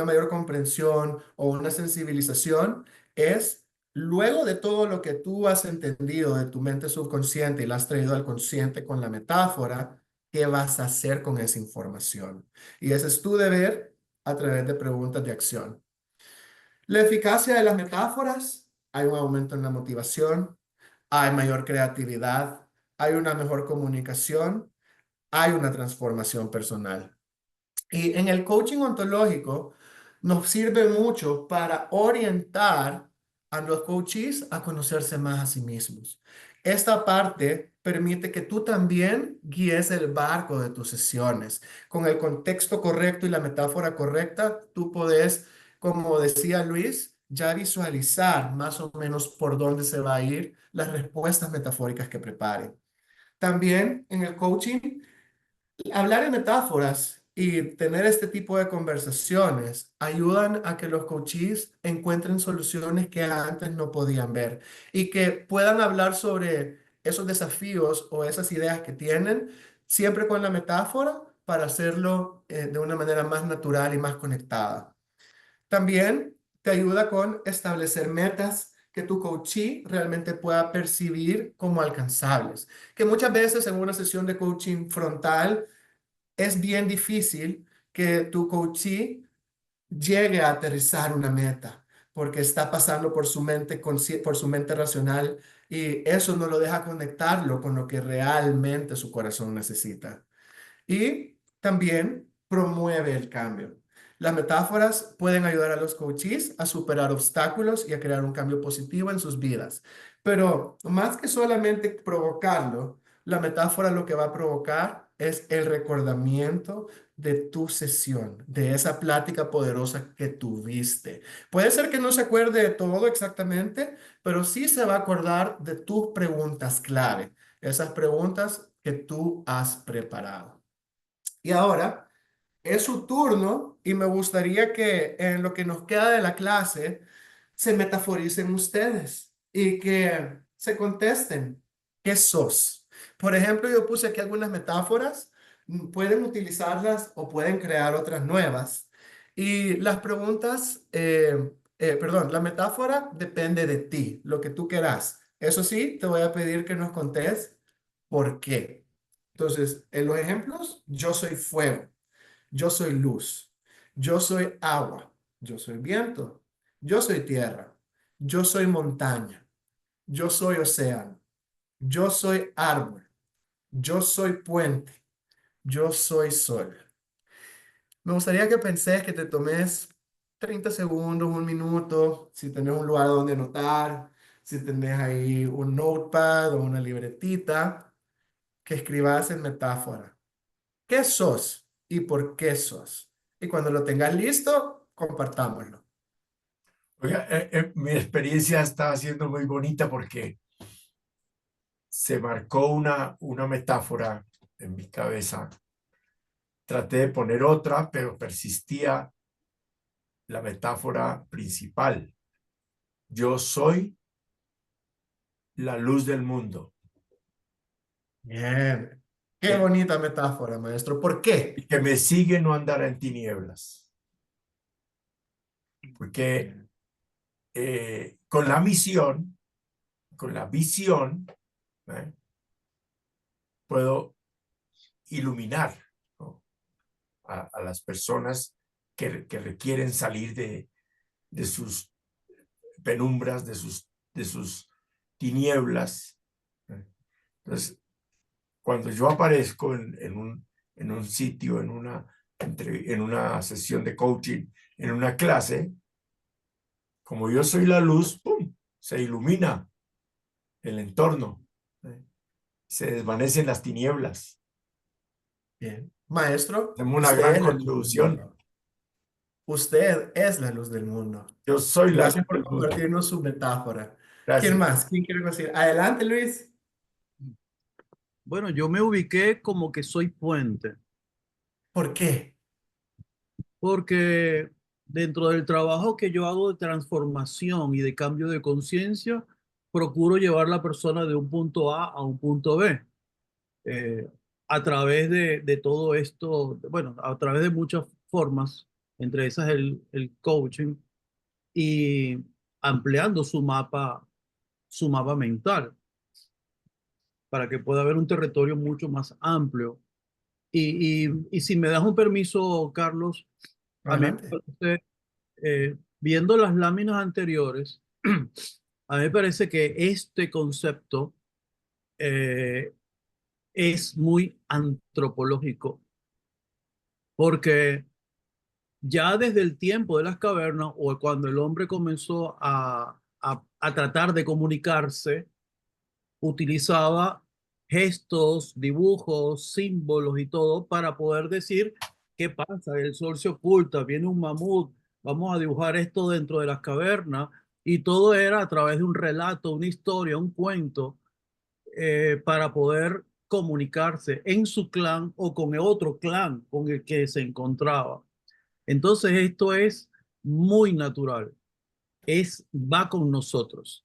mayor comprensión o una sensibilización, es luego de todo lo que tú has entendido de tu mente subconsciente y la has traído al consciente con la metáfora, ¿qué vas a hacer con esa información? Y ese es tu deber a través de preguntas de acción. La eficacia de las metáforas, hay un aumento en la motivación, hay mayor creatividad, hay una mejor comunicación, hay una transformación personal. Y en el coaching ontológico nos sirve mucho para orientar a los coaches a conocerse más a sí mismos. Esta parte permite que tú también guíes el barco de tus sesiones. Con el contexto correcto y la metáfora correcta, tú podés, como decía Luis, ya visualizar más o menos por dónde se va a ir las respuestas metafóricas que preparen. También en el coaching, hablar en metáforas y tener este tipo de conversaciones ayudan a que los coaches encuentren soluciones que antes no podían ver y que puedan hablar sobre esos desafíos o esas ideas que tienen, siempre con la metáfora para hacerlo de una manera más natural y más conectada. También te ayuda con establecer metas que tu coachee realmente pueda percibir como alcanzables, que muchas veces en una sesión de coaching frontal es bien difícil que tu coachee llegue a aterrizar una meta, porque está pasando por su mente, por su mente racional, y eso no lo deja conectarlo con lo que realmente su corazón necesita. Y también promueve el cambio. Las metáforas pueden ayudar a los coaches a superar obstáculos y a crear un cambio positivo en sus vidas. Pero más que solamente provocarlo, la metáfora lo que va a provocar es el recordamiento de tu sesión, de esa plática poderosa que tuviste. Puede ser que no se acuerde de todo exactamente, pero sí se va a acordar de tus preguntas clave, esas preguntas que tú has preparado. Y ahora es su turno y me gustaría que en lo que nos queda de la clase se metaforicen ustedes y que se contesten. ¿Qué sos? Por ejemplo, yo puse aquí algunas metáforas. Pueden utilizarlas o pueden crear otras nuevas. Y las preguntas, perdón, la metáfora depende de ti, lo que tú quieras. Eso sí, te voy a pedir que nos contes por qué. Entonces, en los ejemplos, yo soy fuego, yo soy luz, yo soy agua, yo soy viento, yo soy tierra, yo soy montaña, yo soy océano, yo soy árbol, yo soy puente, yo soy sol. Me gustaría que penses, que te tomes 30 segundos, un minuto, si tenés un lugar donde anotar, si tenés ahí un notepad o una libretita, que escribas en metáfora. ¿Qué sos y por qué sos? Y cuando lo tengas listo, compartámoslo. Oiga, mi experiencia está siendo muy bonita porque se marcó una metáfora en mi cabeza. Traté de poner otra, pero persistía la metáfora principal. Yo soy la luz del mundo. Bien. Qué El bonita metáfora, maestro. ¿Por qué? que me sigue no andará en tinieblas. Porque Bien. con la misión, con la visión, ¿eh? Puedo iluminar, ¿no? a las personas que requieren salir de sus penumbras, de sus tinieblas. ¿Eh? Entonces, cuando yo aparezco en un sitio, en una sesión de coaching, en una clase, como yo soy la luz, ¡pum!, se ilumina el entorno, ¿eh? Se desvanecen las tinieblas. Bien. Maestro, Hacemos una usted gran es la luz del contribución. mundo. Usted es la luz del mundo. Yo soy la luz Gracias por del mundo. compartirnos su metáfora. ¿Quién Gracias. más? ¿Quién quiere decir? Adelante, Luis. Bueno, yo me ubiqué como que soy puente, ¿Por qué? porque dentro del trabajo que yo hago de transformación y de cambio de conciencia, procuro llevar la persona de un punto A un punto B. eh, a través de todo esto, bueno, a través de muchas formas, entre esas el coaching y ampliando su mapa mental para que pueda haber un territorio mucho más amplio. Y si me das un permiso, Carlos, a mí me Adelante. parece, viendo las láminas anteriores, a mí me parece que este concepto eh, es muy antropológico, porque ya desde el tiempo de las cavernas o cuando el hombre comenzó a tratar de comunicarse, utilizaba gestos, dibujos, símbolos y todo para poder decir qué pasa, el sol se oculta, viene un mamut, vamos a dibujar esto dentro de las cavernas, y todo era a través de un relato, una historia, un cuento, para poder comunicarse en su clan o con el otro clan con el que se encontraba. Entonces esto es muy natural, va con nosotros.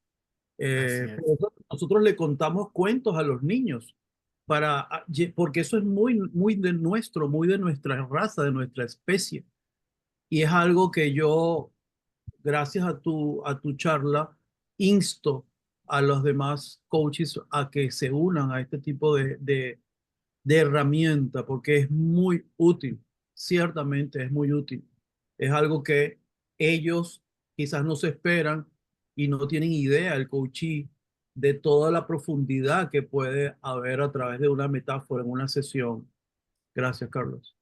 Así es. Por eso nosotros le contamos cuentos a los niños, porque eso es muy de nuestra raza, de nuestra especie. Y es algo que yo, gracias a tu charla, insto a los demás coaches a que se unan a este tipo de herramienta, porque es muy útil, ciertamente es muy útil. Es algo que ellos quizás no se esperan y no tienen idea, el coachee, de toda la profundidad que puede haber a través de una metáfora en una sesión. Gracias, Carlos.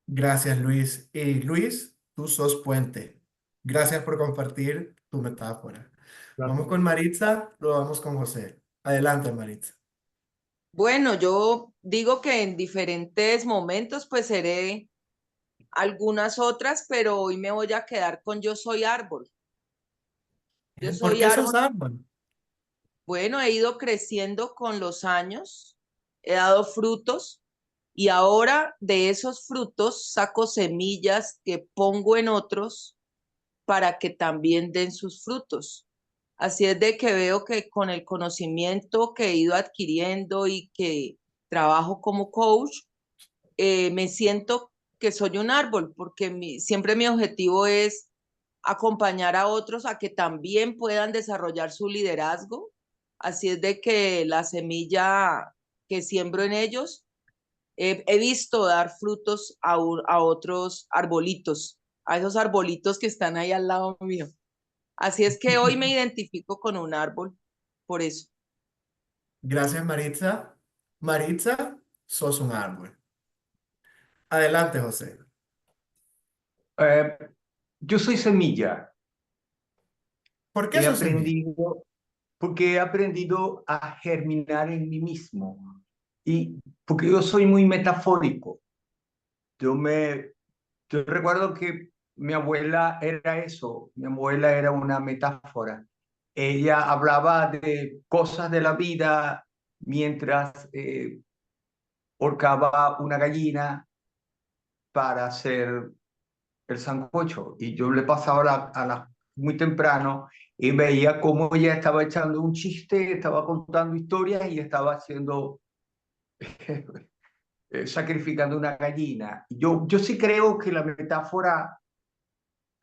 Gracias, Luis. Y Luis, tú sos puente. Gracias por compartir tu metáfora. Vamos Gracias. con Maritza, luego vamos con José. Adelante, Maritza. Bueno, yo digo que en diferentes momentos pues seré algunas otras, pero hoy me voy a quedar con yo soy árbol. Yo ¿Por soy qué árbol. sos árbol? Bueno, he ido creciendo con los años, he dado frutos y ahora de esos frutos saco semillas que pongo en otros para que también den sus frutos. Así es de que veo que con el conocimiento que he ido adquiriendo y que trabajo como coach, me siento que soy un árbol, porque siempre mi objetivo es acompañar a otros a que también puedan desarrollar su liderazgo. Así es de que la semilla que siembro en ellos, he visto dar frutos a otros arbolitos, a esos arbolitos que están ahí al lado mío. Así es que hoy me identifico con un árbol, por eso. Gracias, Maritza. Maritza, sos un árbol. Adelante, José. Yo soy semilla. ¿Por qué sos semilla? Porque he aprendido a germinar en mí mismo. Y porque yo soy muy metafórico. Yo recuerdo que mi abuela era eso, mi abuela era una metáfora. Ella hablaba de cosas de la vida mientras horcaba una gallina para hacer el sancocho. Y yo le pasaba muy temprano y veía cómo ella estaba echando un chiste, estaba contando historias y estaba haciendo sacrificando una gallina. Yo sí creo que la metáfora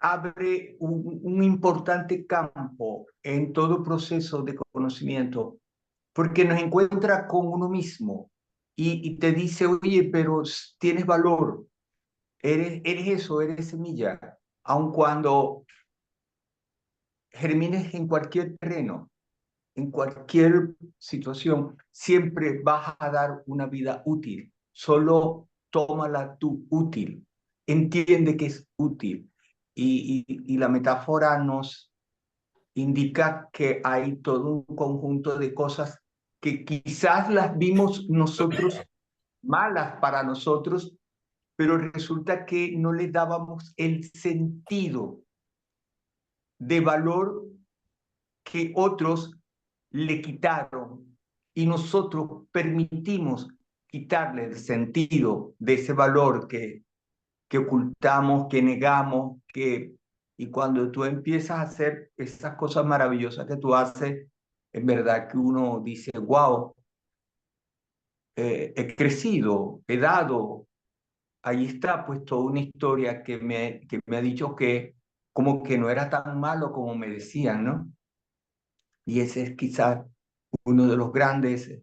abre un importante campo en todo proceso de conocimiento, porque nos encuentra con uno mismo y te dice, oye, pero tienes valor, eres eso, eres semilla, aun cuando germines en cualquier terreno, en cualquier situación, siempre vas a dar una vida útil. Solo tómala tú útil. Entiende que es útil. Y la metáfora nos indica que hay todo un conjunto de cosas que quizás las vimos nosotros malas para nosotros, pero resulta que no le dábamos el sentido de valor que otros le quitaron y nosotros permitimos quitarle el sentido de ese valor que ocultamos, que negamos, y cuando tú empiezas a hacer esas cosas maravillosas que tú haces, es verdad que uno dice, wow, he crecido, he dado. Ahí está pues toda una historia que me ha dicho que como que no era tan malo como me decían, ¿no? Y ese es quizás uno de los grandes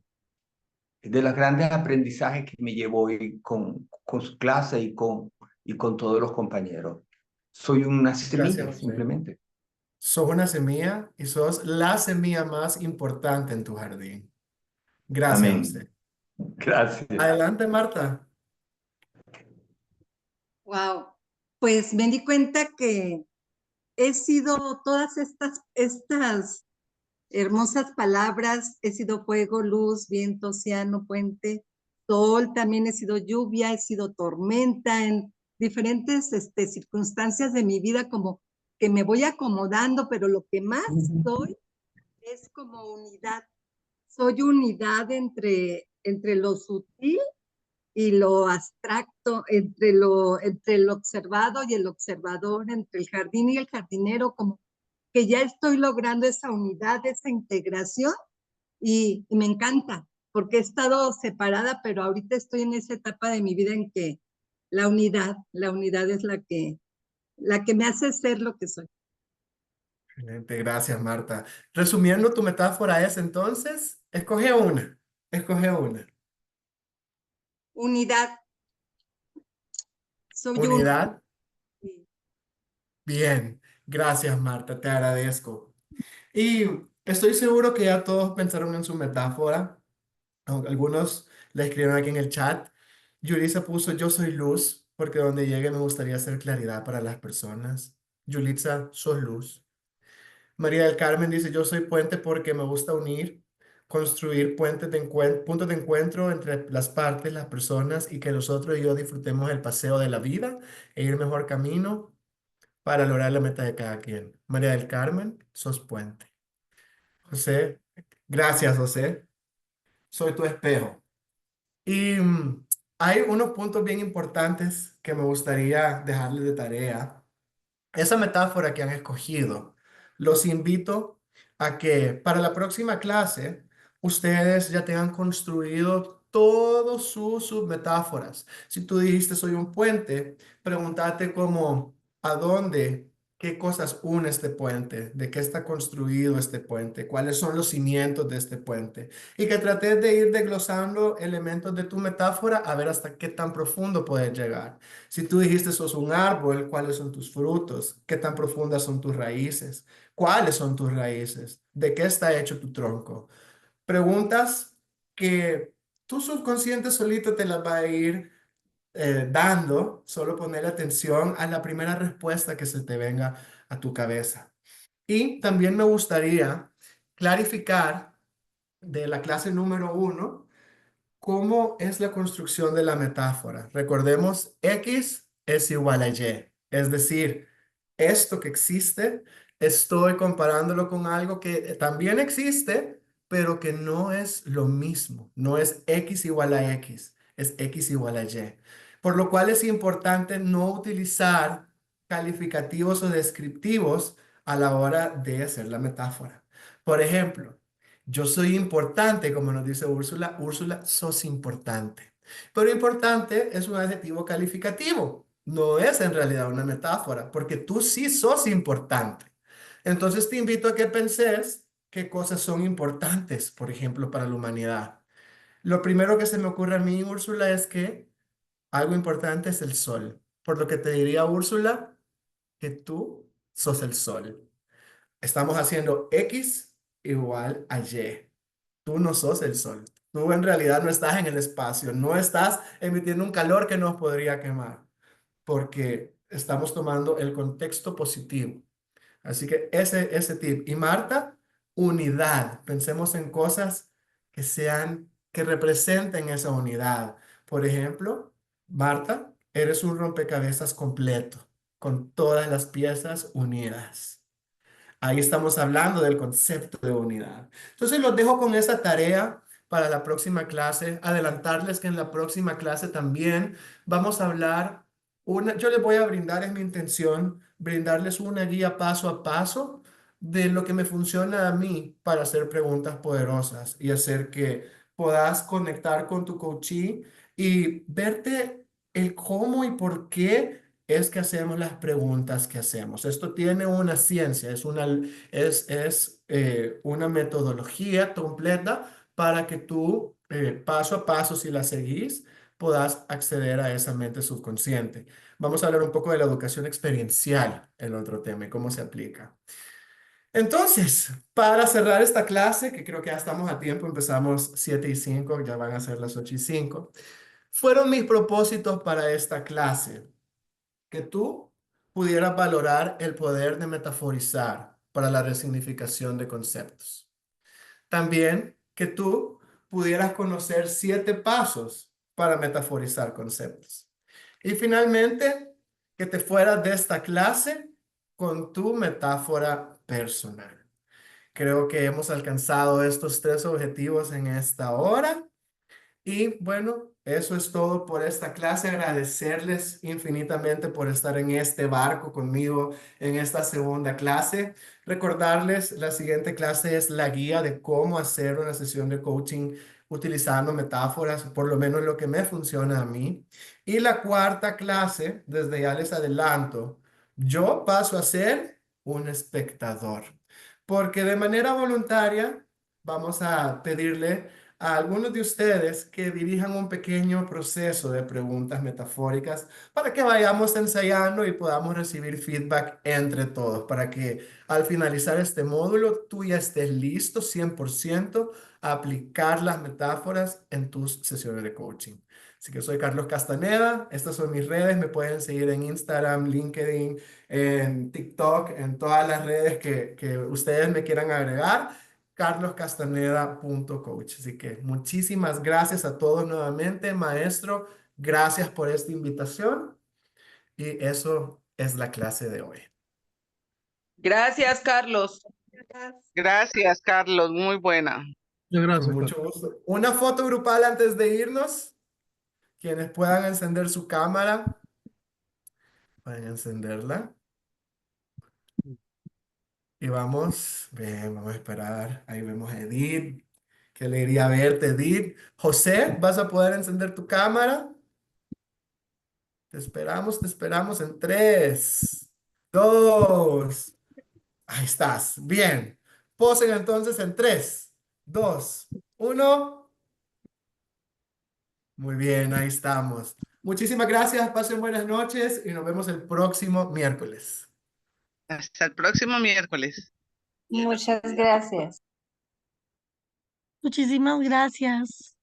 aprendizajes que me llevo con su clase y con todos los compañeros. Soy una Gracias, semilla, José. simplemente. Sos una semilla y sos la semilla más importante en tu jardín. Gracias, Amén. José. Gracias. Adelante, Marta. Wow. Pues me di cuenta que he sido todas estas hermosas palabras, he sido fuego, luz, viento, océano, puente, sol, también he sido lluvia, he sido tormenta en diferentes circunstancias de mi vida, como que me voy acomodando, pero lo que más soy es como unidad. Soy unidad entre lo sutil y lo abstracto, entre el observado y el observador, entre el jardín y el jardinero, como que ya estoy logrando esa unidad, esa integración y me encanta, porque he estado separada, pero ahorita estoy en esa etapa de mi vida en que la unidad es la que me hace ser lo que soy. Excelente, gracias, Marta. Resumiendo tu metáfora es entonces, escoge una. Escoge una. Unidad. Soy uno. Unidad. Sí. Bien, gracias Marta, te agradezco. Y estoy seguro que ya todos pensaron en su metáfora. Algunos la escribieron aquí en el chat. Yulisa puso, yo soy luz, porque donde llegue me gustaría hacer claridad para las personas. Yulitza, sos luz. María del Carmen dice, yo soy puente porque me gusta unir, construir puntos de encuentro entre las partes, las personas y que nosotros y yo disfrutemos el paseo de la vida e ir mejor camino para lograr la meta de cada quien. María del Carmen, sos puente. José, gracias José, soy tu espejo. Y hay unos puntos bien importantes que me gustaría dejarles de tarea. Esa metáfora que han escogido, los invito a que para la próxima clase ustedes ya tengan construido todos sus metáforas. Si tú dijiste soy un puente, pregúntate como a dónde, qué cosas une este puente, de qué está construido este puente, cuáles son los cimientos de este puente. Y que trates de ir desglosando elementos de tu metáfora a ver hasta qué tan profundo puedes llegar. Si tú dijiste sos un árbol, ¿cuáles son tus frutos? ¿Qué tan profundas son tus raíces? ¿Cuáles son tus raíces? ¿De qué está hecho tu tronco? Preguntas que tu subconsciente solito te las va a ir dando, solo poner atención a la primera respuesta que se te venga a tu cabeza. Y también me gustaría clarificar de la clase número 1 ¿cómo es la construcción de la metáfora? Recordemos, X es igual a Y. Es decir, esto que existe, estoy comparándolo con algo que también existe, pero que no es lo mismo. No es X igual a X, es X igual a Y. Por lo cual es importante no utilizar calificativos o descriptivos a la hora de hacer la metáfora. Por ejemplo, yo soy importante, como nos dice Úrsula. Úrsula, sos importante. Pero importante es un adjetivo calificativo. No es en realidad una metáfora, porque tú sí sos importante. Entonces te invito a que penses qué cosas son importantes, por ejemplo, para la humanidad. Lo primero que se me ocurre a mí, Úrsula, es que algo importante es el sol. Por lo que te diría, Úrsula, que tú sos el sol. Estamos haciendo X igual a Y. Tú no sos el sol. Tú en realidad no estás en el espacio, no estás emitiendo un calor que nos podría quemar, porque estamos tomando el contexto positivo. Así que ese tip. Y Marta, unidad. Pensemos en cosas que sean, que representen esa unidad. Por ejemplo, Marta, eres un rompecabezas completo, con todas las piezas unidas. Ahí estamos hablando del concepto de unidad. Entonces los dejo con esa tarea para la próxima clase. Adelantarles que en la próxima clase también vamos a hablar yo les voy a brindar, es mi intención, brindarles una guía paso a paso de lo que me funciona a mí para hacer preguntas poderosas y hacer que puedas conectar con tu coachee y verte el cómo y por qué es que hacemos las preguntas que hacemos. Esto tiene una ciencia, es una metodología completa para que tú, paso a paso, si la seguís, puedas acceder a esa mente subconsciente. Vamos a hablar un poco de la educación experiencial, el otro tema, y cómo se aplica. Entonces, para cerrar esta clase, que creo que ya estamos a tiempo, empezamos 7:05, ya van a ser las 8:05, fueron mis propósitos para esta clase que tú pudieras valorar el poder de metaforizar para la resignificación de conceptos. También que tú pudieras conocer 7 pasos para metaforizar conceptos. Y finalmente, que te fueras de esta clase con tu metáfora personal. Creo que hemos alcanzado estos 3 objetivos en esta hora. Y bueno, eso es todo por esta clase. Agradecerles infinitamente por estar en este barco conmigo en esta segunda clase. Recordarles, la siguiente clase es la guía de cómo hacer una sesión de coaching utilizando metáforas, por lo menos lo que me funciona a mí. Y la cuarta clase, desde ya les adelanto, yo paso a ser un espectador, porque de manera voluntaria vamos a pedirle a algunos de ustedes que dirijan un pequeño proceso de preguntas metafóricas para que vayamos ensayando y podamos recibir feedback entre todos, para que al finalizar este módulo tú ya estés listo 100% a aplicar las metáforas en tus sesiones de coaching. Así que soy Carlos Castaneda, estas son mis redes, me pueden seguir en Instagram, LinkedIn, en TikTok, en todas las redes que ustedes me quieran agregar, carloscastaneda.coach. Así que muchísimas gracias a todos nuevamente, maestro, gracias por esta invitación y eso es la clase de hoy. Gracias, Carlos. Gracias, Carlos, muy buena. Muchas gracias. Con mucho gusto. Una foto grupal antes de irnos. Quienes puedan encender su cámara, pueden encenderla. Y vamos, ven, vamos a esperar. Ahí vemos a Edith. Qué alegría verte, Edith. José, ¿vas a poder encender tu cámara? Te esperamos en 3, 2. Ahí estás, bien. Posen entonces en 3, 2, 1. Muy bien, ahí estamos. Muchísimas gracias, pasen buenas noches y nos vemos el próximo miércoles. Hasta el próximo miércoles. Muchas gracias. Muchísimas gracias.